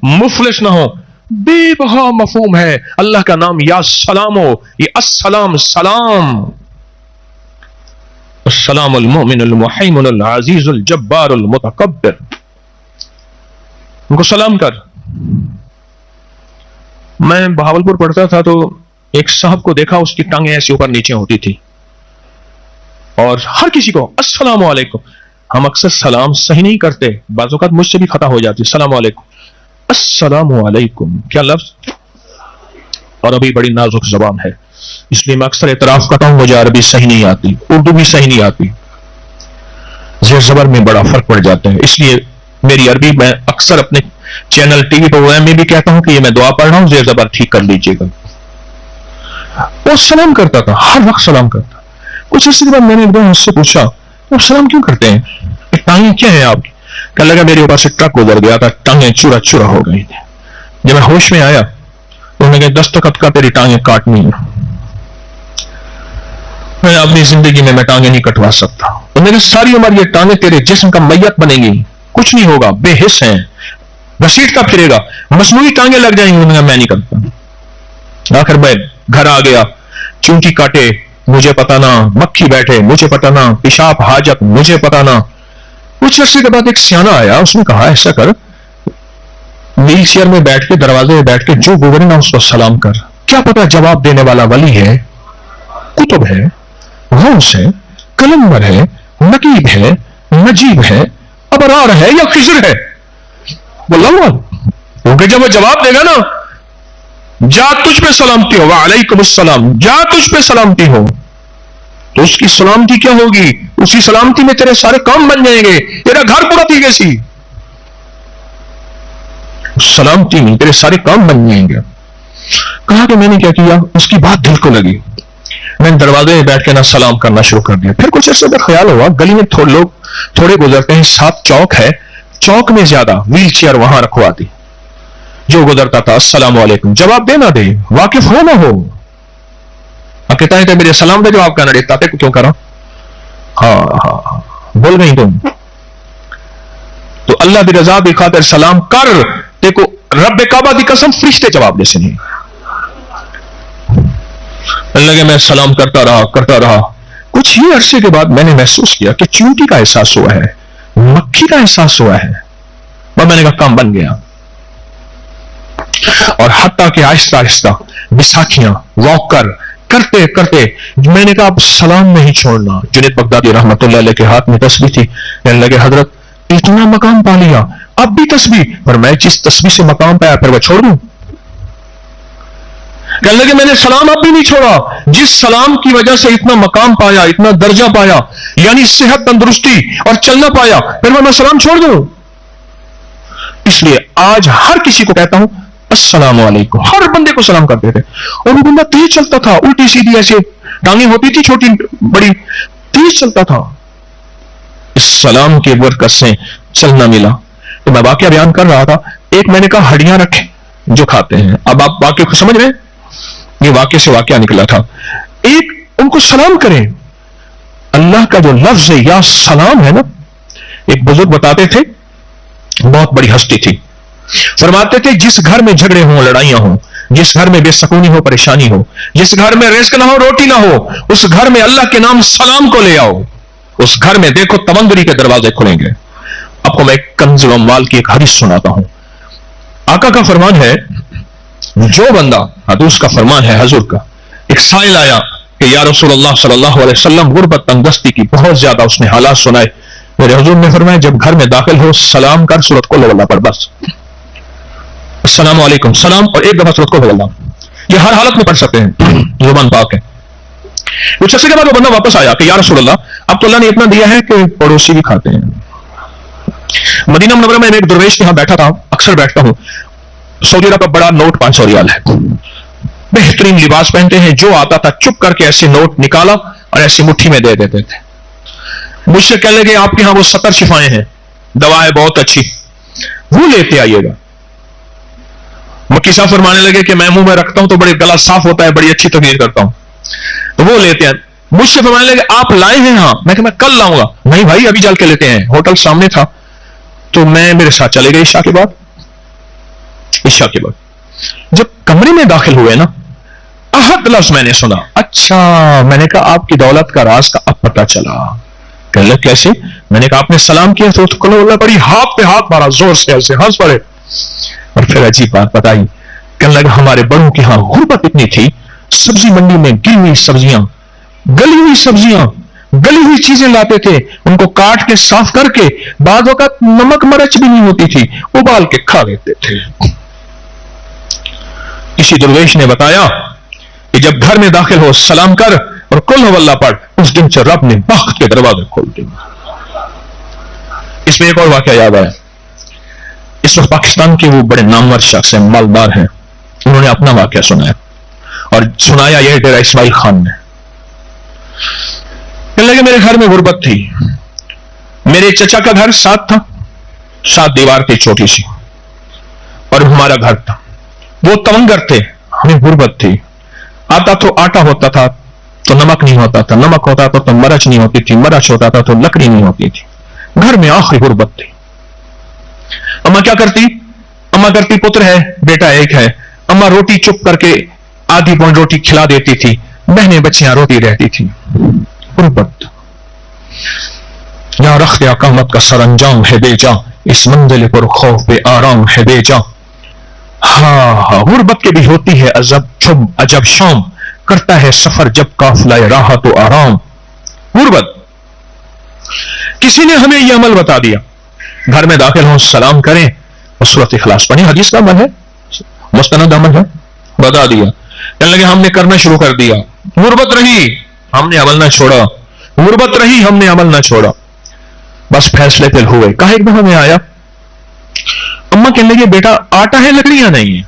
मुफलिस ना हो, बेबहा मफहूम है। अल्लाह का नाम या सलाम हो, ये अस्सलाम सलाम, अस्सलामुल मुमिनुल मुहैमिनुल अजीजुल जब्बारुल मुतकब्बिर, उनको सलाम कर। मैं बहावलपुर पढ़ता था तो एक साहब को देखा, उसकी टांगें ऐसी ऊपर नीचे होती थी और हर किसी को अस्सलाम वालेकुम। हम अक्सर सलाम सही नहीं करते, बाज़ औक़ात मुझसे भी खता हो जाती, सलाम वालेकुम, अस्सलाम वालेकुम क्या लफ्ज। और अभी बड़ी नाजुक ज़बान है, इसलिए मैं अक्सर एतराफ़ करता हूं मुझे अरबी सही नहीं आती, उर्दू भी सही नहीं आती, ज़ेर ज़बर में बड़ा फर्क पड़ जाता है। इसलिए मेरी अरबी मैं अक्सर अपने चैनल टीवी प्रोग्राम में भी कहता हूं कि ये मैं दुआ पढ़ रहा हूं, ज़ेर ज़बर ठीक कर लीजिएगा। वो सलाम करता था, हर वक्त सलाम करता। कुछ इसके बाद मैंने एकदम उससे पूछा, आप सलाम क्यों करते हैं, टांगें क्या है आपकी? कहने लगा मेरे ऊपर से ट्रक गुजर गया था, टांगें चूरा चूरा हो गई थी। जब मैं होश में आया तो उन्होंने कहा दस्तखत का तेरी टांगें काटनी है। मैं अपनी जिंदगी में मैं टांगें नहीं कटवा सकता। उन्होंने कहा सारी उम्र ये टांगें तेरे जिस्म का मैयत बनेंगी, कुछ नहीं होगा, बेहिस हैं, घसीटता फिरेगा, मसनूई टांगें लग जाएंगी। उन्होंने कहा मैं नहीं करता। आखिर मैं घर आ गया, चूंटी काटे मुझे पता ना, मक्खी बैठे मुझे पता ना, पेशाब हाजत मुझे पता ना। कुछ अर्से के बाद एक सियाना आया, उसने कहा ऐसा कर, व्हील चेयर में बैठ के, दरवाजे में बैठ के जो गुजरे ना उसको सलाम कर, क्या पता जवाब देने वाला वली है, कुतुब है, गौस है, कलंदर है, नकीब है, नजीब है, अबरार है या खिजर है। बोला क्योंकि जब वो जवाब देगा ना, जा तुझ पे सलामती हो, वालेकुम अस्सलाम, जा तुझ पे सलामती हो, तो उसकी सलामती क्या होगी, उसी सलामती में तेरे सारे काम बन जाएंगे, तेरा घर पूरा तीगे सी सलामती में तेरे सारे काम बन जाएंगे। कहा कि मैंने क्या किया, उसकी बात दिल को लगी, मैंने दरवाजे में बैठ के ना सलाम करना शुरू कर दिया। फिर कुछ ऐसा ख्याल हुआ, गली में लोग थोड़े गुजरते हैं, साथ चौक है, चौक में ज्यादा व्हील चेयर वहां रखवा दी, जो गुजरता था अस्सलाम वालेकुम, जवाब दे ना दे, वाकिफ हो ना हो, कहता है मेरे सलाम का जवाब कहना देता थे क्यों करा, हाँ बोल गई तुम तो अल्लाह की रजा की खातिर सलाम कर, देखो रब काबा की कसम फरिश्ते जवाब दे से नहीं। लगे मैं सलाम करता रहा। कुछ ही अरसे के बाद मैंने महसूस किया कि चींटी का एहसास हुआ है, मक्खी का एहसास हुआ है, और मैंने कहा काम बन गया। और हत्ता के आहिस्ता आहिस्ता बिसाखियां वॉक करते करते मैंने कहा अब सलाम नहीं छोड़ना। जुनैद बगदादी रहमतुल्लाह अलैह के हाथ में तस्बीह थी, कहने लगे हजरत इतना मकाम पा लिया, अब भी तस्बीह, पर मैं जिस तस्बीह से मकाम पाया फिर वह छोड़ दूं। कहने लगे मैंने सलाम अब भी नहीं छोड़ा, जिस सलाम की वजह से इतना मकाम पाया, इतना दर्जा पाया, यानी सेहत तंदुरुस्ती और चलना पाया, फिर मैं सलाम छोड़ दूं। इसलिए आज हर किसी को कहता हूं अस्सलाम वालेकुम, हर बंदे को सलाम करते थे। और वो बंदा तेज चलता था, उल्टी सीधी ऐसे टांगे होती थी छोटी बड़ी, तेज चलता था। इस सलाम की बरकत से चलना मिला। तो मैं वाकया बयान कर रहा था, एक मैंने कहा हड्डियां रखे जो खाते हैं, अब आप वाक्य को समझ रहे हैं, ये वाक्य से वाक्य निकला था। एक उनको सलाम करें, अल्लाह का जो लफ्ज है या सलाम है ना, एक बुजुर्ग बताते थे, बहुत बड़ी हस्ती थी, फरमाते थे जिस घर में झगड़े हों, लड़ाइयां हों, जिस घर में बेसकूनी हो, परेशानी हो, जिस घर में रिस्क ना हो, रोटी ना हो, उस घर में अल्लाह के नाम सलाम को ले आओ, उस घर में देखो तमंदुरी के दरवाजे खुलेंगे। आपको मैं कंज़ुल अम्वाल की एक हदीस सुनाता हूं। आका का फरमान है, जो बंदा, हदीस का फरमान है हजूर का, एक साइल आया कि या रसूलुल्लाह सल्लल्लाहु अलैहि वसल्लम गुर्बत तंगदस्ती की बहुत ज्यादा उसने हालात सुनाए। मेरे हुजूर ने फरमाया जब घर में दाखिल हो सलाम कर, सूरत को लवल्ला पर, बस अस्सलाम वालेकुम सलाम, और एक दफा सूरत को लवल्ला। ये हर हालत में पढ़ सकते हैं, जुबान पाक है। कुछ अर्से के बाद वो बंदा वापस आया कि या रसूलल्लाह अब तो अल्लाह ने इतना दिया है कि पड़ोसी भी खाते हैं। मदीना मुनव्वरा में एक दरवेश के यहां बैठा था, अक्सर बैठता हूं। सऊदी अरब का बड़ा नोट 500 रियाल है, बेहतरीन लिबास पहनते हैं, जो आता था चुप करके ऐसे नोट निकाला और ऐसी मुट्ठी में दे देते थे। मुझसे कह लगे आपके यहां वो 70 शिफाएं हैं, दवा है बहुत अच्छी, वो लेते आइएगा। मक्की साहब फरमाने लगे कि मैं मुंह में रखता हूं तो बड़े गला साफ होता है, बड़ी अच्छी तकरीर करता हूं, तो वो लेते हैं। मुझसे फरमाने लगे आप लाए हैं? हाँ। मैं कल लाऊंगा। नहीं भाई अभी चल के लेते हैं, होटल सामने था। तो मैं मेरे साथ चले गए ईशा के बाद। عشاء کے بعد جب کمرے میں داخل ہوئے نا، احد لفظ میں نے سنا. اچھا، میں نے کہا آپ کی دولت کا راز کا اب پتہ چلا. کہ اللہ کیسے؟ میں نے کہا آپ نے سلام کیا تو کلو اللہ پڑی، ہاتھ پہ ہاتھ مارا زور سے، ایسے ہنس پڑے. اور پھر عجیب بات بتائی، کہنے لگا ہمارے بڑوں کے ہاں غربت اتنی تھی، سبزی منڈی میں گلی ہوئی سبزیاں، گلی ہوئی چیزیں لاتے تھے، ان کو کاٹ کے صاف کر کے بعض وقت نمک مرچ بھی نہیں ہوتی تھی، ابال کے کھا لیتے تھے. کسی درویش نے بتایا کہ جب گھر میں داخل ہو سلام کر اور قل ہو اللہ پڑھ، اس دن سے رب نے بخت کے دروازے کھول دیے. اس میں ایک اور واقعہ یاد آیا. اس وقت پاکستان کے وہ بڑے نامور شخص ہیں، مالدار ہیں، انہوں نے اپنا واقعہ سنایا اور سنایا یہ ڈیرہ اسماعیل خان نے. کہنے لگے میرے گھر میں غربت تھی، میرے چچا کا گھر ساتھ تھا، 7 دیوار تھی چھوٹی سی، اور ہمارا گھر تھا. وہ تونگر تھے، ہمیں غربت تھی. آتا تو آٹا ہوتا تھا تو نمک نہیں ہوتا تھا، نمک ہوتا تھا تو مرچ نہیں ہوتی تھی، مرچ ہوتا تھا تو لکڑی نہیں ہوتی تھی. گھر میں آخری غربت تھی. اما کیا کرتی؟ اما کرتی، پتر ہے، بیٹا ایک ہے، اما روٹی چپ کر کے آدھی پون روٹی کھلا دیتی تھی، بہنیں بچیاں روتی رہتی تھی. غربت. یا رخت اقامت کا سر انجام ہے بے جا، اس منزل پر خوف بے آرام ہے بے جا. ہاں، غربت کے بھی ہوتی ہے عجب شام، کرتا ہے سفر جب قافلہ راہ تو آرام. غربت. کسی نے ہمیں یہ عمل بتا دیا، گھر میں داخل ہوں سلام کریں اور سورۃ اخلاص پڑھیں، حدیث کا عمل ہے، مستند عمل ہے، بتا دیا. کہنے لگے ہم نے کرنا شروع کر دیا. غربت رہی، ہم نے عمل نہ چھوڑا، غربت رہی، ہم نے عمل نہ چھوڑا. بس فیصلے پہ ہوئے. کہا ایک دفعہ میں آیا، اما کہنے لگے بیٹا آٹا ہے لکڑیاں نہیں ہیں.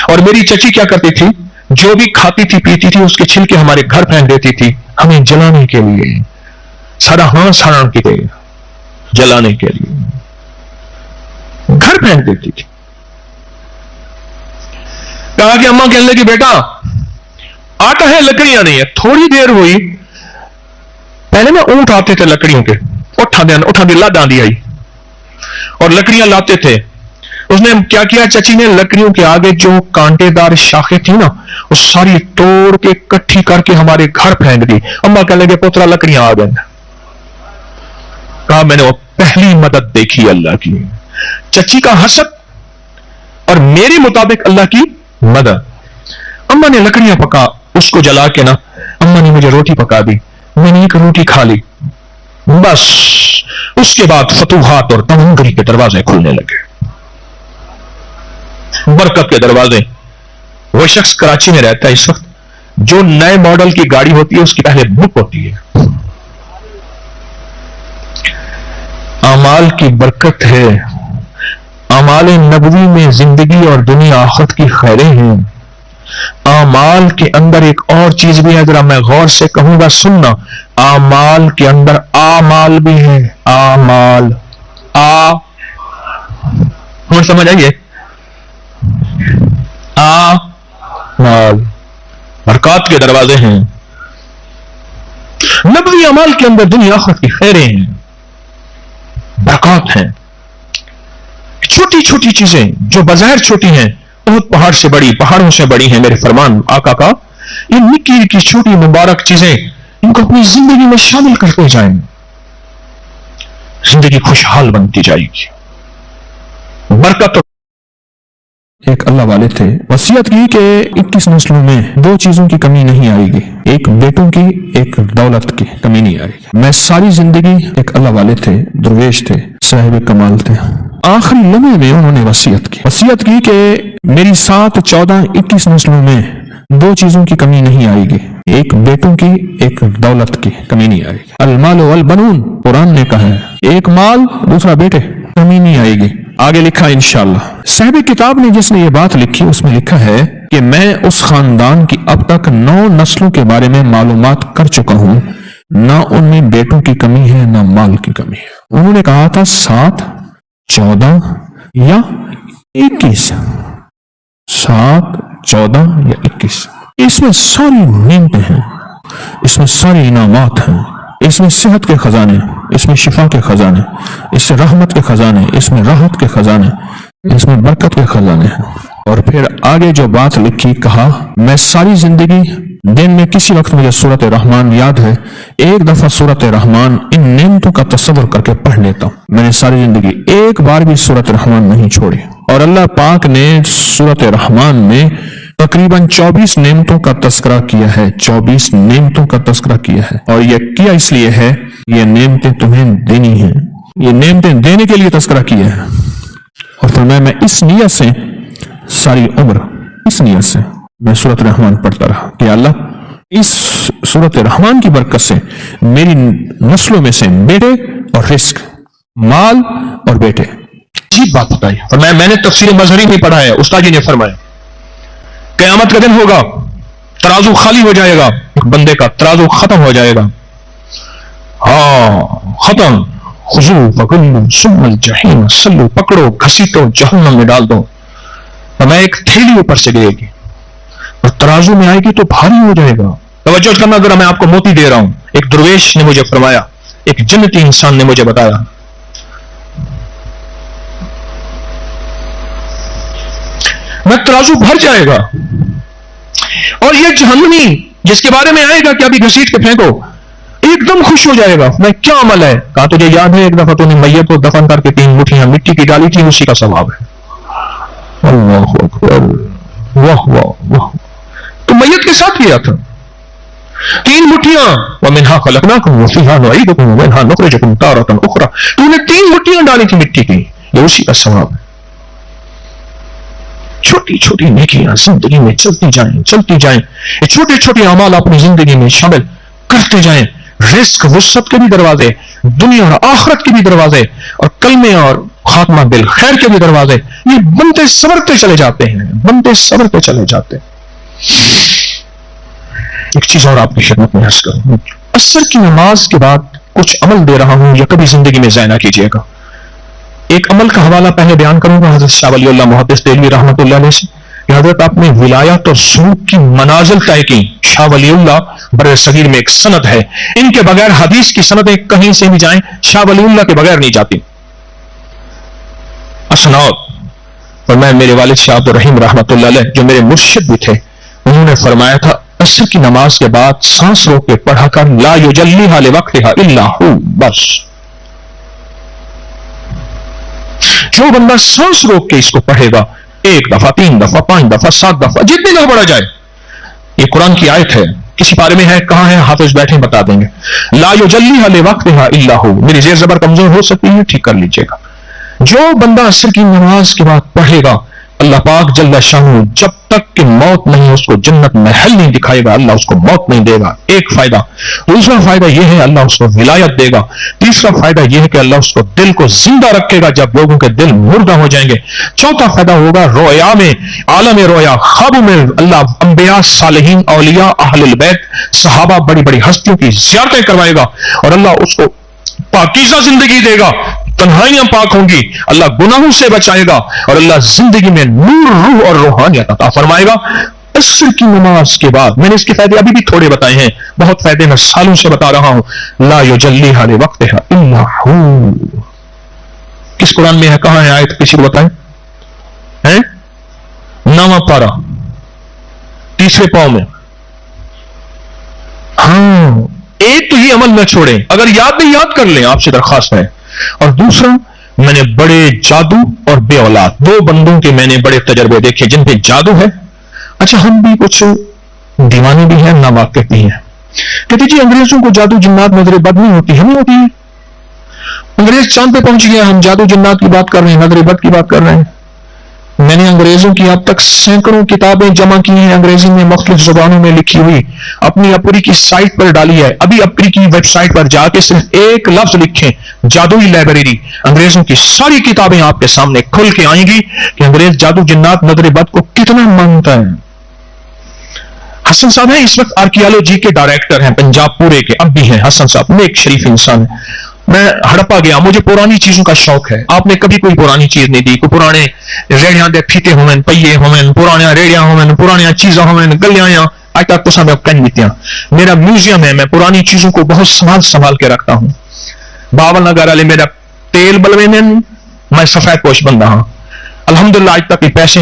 اور میری چچی کیا کرتی تھی، جو بھی کھاتی تھی پیتی تھی اس کے چھلکے ہمارے گھر پھینک دیتی تھی ہمیں جلانے کے لیے، سارا ہانس ہران کی تھی جلانے کے لیے گھر پھینک دیتی تھی. کہا کہ اما کہنے لگی بیٹا آٹا ہے لکڑیاں نہیں ہے. تھوڑی دیر ہوئی، پہلے نا اونٹ آتے تھے لکڑیوں کے، اٹھا دی لاد آندھی آئی اور لکڑیاں لاتے تھے. اس نے کیا کیا، چچی نے لکڑیوں کے آگے جو کانٹے دار شاخیں تھی نا وہ ساری توڑ کے کٹھی کر کے ہمارے گھر پھینک دی. اما کہنے لگے پوترا لکڑیاں آ گئیں. کہا میں نے وہ پہلی مدد دیکھی اللہ کی، چچی کا حسد اور میرے مطابق اللہ کی مدد. اما نے لکڑیاں پکا، اس کو جلا کے نا اما نے مجھے روٹی پکا دی، میں نے ایک روٹی کھا لی. بس اس کے بعد فتوحات اور تمنگری کے دروازے کھلنے لگے، برکت کے دروازے. وہ شخص کراچی میں رہتا ہے اس وقت، جو نئے ماڈل کی گاڑی ہوتی ہے اس کی پہلے بک ہوتی ہے. اعمال کی برکت ہے، اعمال نبوی میں زندگی اور دنیا آخرت کی خیریں ہیں. اعمال کے اندر ایک اور چیز بھی ہے، ذرا میں غور سے کہوں گا سننا. اعمال کے اندر اعمال بھی ہے، اعمال سمجھ آئیے، اعمال برکات کے دروازے ہیں. نبوی اعمال کے اندر دنیا آخرت کی خیریں ہیں، برکات ہیں. چھوٹی چھوٹی چیزیں جو بظاہر چھوٹی ہیں بہت پہاڑ سے بڑی، پہاڑوں سے بڑی ہیں. میرے فرمان آقا کا، یہ نکی کی چھوٹی مبارک چیزیں ان کو اپنی زندگی میں شامل کرتے جائیں، زندگی خوشحال بنتی جائے گی. برکت. ایک اللہ والے تھے، وصیت کی کہ 21 نسلوں میں 2 چیزوں کی کمی نہیں آئے گی، ایک بیٹوں کی، ایک دولت کی کمی نہیں آئے گی. میں ساری زندگی، ایک اللہ والے تھے، درویش تھے، صاحب کمال تھے. آخری لمحے میں انہوں نے وصیت کی کہ میری 7، 14، 21 نسلوں میں 2 چیزوں کی کمی نہیں آئے گی، ایک بیٹوں کی، ایک دولت کی کمی نہیں آئے گی. المال والبنون، قرآن نے کہا ہے، ایک مال دوسرا بیٹے، کمی نہیں آئے گی. آگے لکھا انشاءاللہ. صاحب کتاب نے جس نے یہ بات لکھی اس میں لکھا ہے کہ میں اس خاندان کی اب تک 9 نسلوں کے بارے میں معلومات کر چکا ہوں، نہ ان میں بیٹوں کی کمی ہے نہ مال کی کمی ہے. انہوں نے کہا تھا 7، 14 یا 21، 7، 14 یا 21. اس میں ساری نعمتیں ہیں، اس میں سارے انعامات ہیں، اس میں صحت کے خزانے، اس میں شفا کے خزانے، اس میں رحمت کے خزانے، اس میں راحت کے خزانے. इसमें बरकत के खजाने हैं। और फिर आगे जो बात लिखी, कहा मैं सारी जिंदगी दिन में किसी वक्त मुझे सूरत रहमान याद है, एक दफा सूरत रहमान इन नेमतों का तस्वर करके पढ़ लेता हूं। मैंने सारी जिंदगी एक बार भी सूरत रहमान नहीं छोड़ी। और अल्लाह पाक ने सूरत रहमान में तकरीबन 24 नेमतों का तस्करा किया है, 24 नेमतों का तस्करा किया है। और यह किया इसलिए है, ये नेमतें तुम्हें देनी है, ये नेमतें देने के लिए तस्करा किया है। और फिर मैं इस नियत से सारी उम्र, इस नियत से मैं सूरत रहमान पढ़ता रहा कि अल्लाह इस सूरत रहमान की बरकत से मेरी नस्लों में से बेटे और रिस्क, माल और बेटे। अजीब बात बताई। और मैंने तफसीर मजहरी में पढ़ा है, उस्ताद जी ने फरमाया क़यामत का दिन होगा, तराजू खाली हो जाएगा, एक बंदे का तराजू खत्म हो जाएगा। हाँ, खत्म। खुजू फगुल्लू सुम्मल जहीम सल्लू, पकड़ो घसीटो जहन्नम में डाल दो। और मैं एक थैली ऊपर से गिरेगी और तराजू में आएगी तो भारी हो जाएगा। तवज्जो करना जरा, मैं आपको मोती दे रहा हूं। एक दुर्वेश ने मुझे फरमाया, एक जन्नती इंसान ने मुझे बताया, मैं तराजू भर जाएगा और ये जहन्नमी जिसके बारे में आएगा कि अभी घसीट के फेंको, एकदम खुश हो जाएगा। मैं क्या अमल है? कहा तुझे याद है एक दफा तूने मैयत को दफन करके 3 मुट्ठियां मिट्टी की डाली थी, उसी का सवाब है। अल्लाह अकबर, वाह वाह वाह। तो मैयत के साथ किया था 3 मुट्ठियां, व मिन्हा खलकनाकुम व फीहा नुईदुकुम व मिन्हा नुखरिजुकुम तारतन उखरा। तूने 3 मुट्ठियां डाली थी मिट्टी की, ये उसी का सवाब है। छोटी छोटी नेकियां जिंदगी में चलती जाएं, चलती जाएं। ये छोटे छोटे अमाल अपनी जिंदगी में शामिल करते जाएं। रिस्क वुसअत के भी दरवाजे, दुनिया और आखिरत के भी दरवाजे, और कलमे और खात्मा बिल खैर के भी दरवाजे, ये बनते संवरते चले जाते हैं, बनते संवरते चले जाते हैं। एक चीज और आपकी खिदमत में अर्ज करूं, असर की नमाज के बाद कुछ अमल दे रहा हूं, या कभी जिंदगी में ज़ाया ना कीजिएगा। एक अमल का हवाला पहले बयान करूंगा हजरत शाह वलीउल्लाह मुहद्दिस देलवी रहमतुल्लाह अलैह से। हजरत आपने विलायत और सुलूक की मनाजिल तय की। शाह वलीउल्लाह बरे सगीर में एक सनद है, इनके बगैर हदीस की सनदें कहीं से भी जाएं, शाह वलीउल्लाह के बगैर नहीं जाती। असनाद। और मैं मेरे वालिद शाह अब्दुर रहीम रहमतुल्लाह अलैह जो मेरे मुर्शिद भी थे, उन्होंने फरमाया था असर की नमाज के बाद सांस रोक के पढ़ा कर ला युजल्लिहा लिवक्तिहा इल्ला हु, बस। जो बंदा सांस रोक के इसको पढ़ेगा, 1 दफा 3 दफा 5 दफा 7 दफा जितनी दफा पढ़ा जाए, ये कुरान की आयत है, किसी पारे में है, कहां है, हाफिज बैठे बता देंगे। ला युजल्लिहा लिवक्तिहा इल्ला हु। मेरी जेर जबर कमजोर हो सकती है, ठीक कर लीजिएगा। जो बंदा असर की नमाज के बाद पढ़ेगा, अल्लाह पाक जल्ला शानू जब तक कि मौत नहीं उसको जन्नत महल नहीं दिखाएगा, अल्लाह उसको मौत नहीं देगा। एक फायदा। दूसरा फायदा यह है अल्लाह उसको विलायत देगा। तीसरा फायदा यह है कि अल्लाह उसको दिल को जिंदा रखेगा जब लोगों के दिल मुर्दा हो जाएंगे। चौथा फायदा होगा रोया में, आलम रोया, ख्वाब में अल्लाह अंबिया, सालिहीन, औलिया, अहलुल बैत, सहाबा, बड़ी बड़ी हस्तियों की ज़ियारतें करवाएगा और अल्लाह उसको पाकीज़ा जिंदगी देगा। तन्हाइयां पाक होंगी, अल्लाह गुनाहों से बचाएगा और अल्लाह जिंदगी में नूर, रूह और रूहानियत अता फरमाएगा। असर की नमाज के बाद मैंने इसके फायदे अभी भी थोड़े बताए हैं, बहुत फायदे मैं सालों से बता रहा हूं। ला युजल्लिहा लिवक्तिहा इल्ला हु। किस कुरान में है, कहां है आयत, किसी को बताएं? है 9वां पारा 3रे पांव में। हाँ, एक तो ये अमल न छोड़ें, अगर याद नहीं याद कर लें, आपसे दरखास्त है। और दूसरा, मैंने बड़े जादू और बे औलाद 2 बंदों के मैंने बड़े तजर्बे देखे जिन पे जादू है। अच्छा, हम भी कुछ दीवाने भी हैं, नावाकिफ भी हैं। कहते जी अंग्रेजों को जादू जिन्नात नजर बद नहीं होती, हमें होती है। अंग्रेज चांद पे पहुंच गया, हम जादू जिन्नात की बात कर रहे हैं, नजर बद की बात कर रहे हैं। मैंने अंग्रेजों की अब तक सैकड़ों किताबें जमा की हैं, अंग्रेजी में मुख्तलिफ जुबानों में लिखी हुई, अपनी अपरी की साइट पर डाली है। अभी अपरी की वेबसाइट पर जाके सिर्फ एक लफ्ज लिखें, जादुई लाइब्रेरी, अंग्रेजों की सारी किताबें आपके सामने खुल के आएंगी कि अंग्रेज जादू जिन्नात नजर बद को कितना मानता है। हसन साहब हैं इस वक्त आर्कियोलॉजी के डायरेक्टर हैं पंजाब पूरे के, अब भी हैं हसन साहब, नेक शरीफ इंसान है। मैं हड़प्पा गया, मुझे पुरानी चीजों का शौक है। आपने कभी कोई पुरानी चीज नहीं दी, कोई पुराने रेड़ियां दे फीते होवन, पहिए होवन, पुराने रेड़ियां होवन, पुरानी चीजें होवन, गलियां आज तक तो सब कह बीतियां। मेरा म्यूजियम है, मैं पुरानी चीजों को बहुत संभाल के रखता हूं। बावल नगर वाले मेरा तेल बलवे में, मैं सफेद पोश बंदा हाँ। الحمدللہ آج تک یہ پیسے